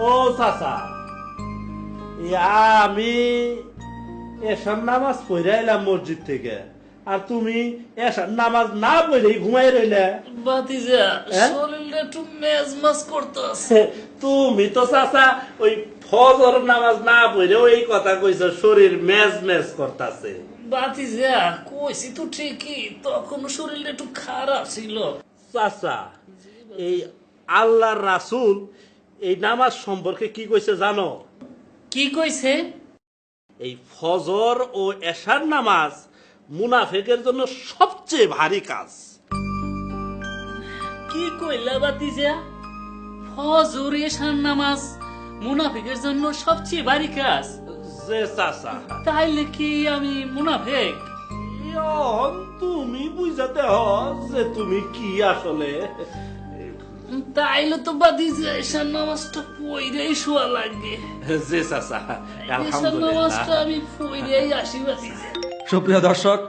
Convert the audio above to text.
ও চাচা, আমি এসার নামাজ পড়ে এলাম মসজিদ থেকে, আর তুমি এসার নামাজ না পড়ে ঘুমাই রইলে। বাতিজা হ্যাঁ? শরীরটা একটু মেজমাজ করতেছে। তুমি তো চাচা ওই ফজর নামাজ না পড়ে ওই কথা কইছো, শরীর মেজ মেজ করতেছে। বাতিজা কইছি তো ঠিকই, তখন শরীরটা একটু খারাপ ছিল। চাচা, এই আল্লাহর রাসূল এই নামাজ সম্পর্কে কি কইছে জানো? কি কইছে? এই ফজর ও এশার নামাজ মুনাফেকের জন্য সবচেয়ে ভারী কাজ। কি কইলা বাতিজা? ফজর এশার নামাজ মুনাফিকের জন্য সবচেয়ে ভারী কাজ? যে চাচা, তাইলে কি আমি মুনাফেক? ইয়ন তুমি বুঝাতে হ যে তুমি কি আসলে। তাইলে তো বাতিজা এশার নামাজটা পইরেই শোয়া লাগবে। যে চাচা, এশার আলহামদুলিল্লাহ। নামাজটা আমি পইরেই আসি বাতিজা। সুপ্রিয় দর্শক,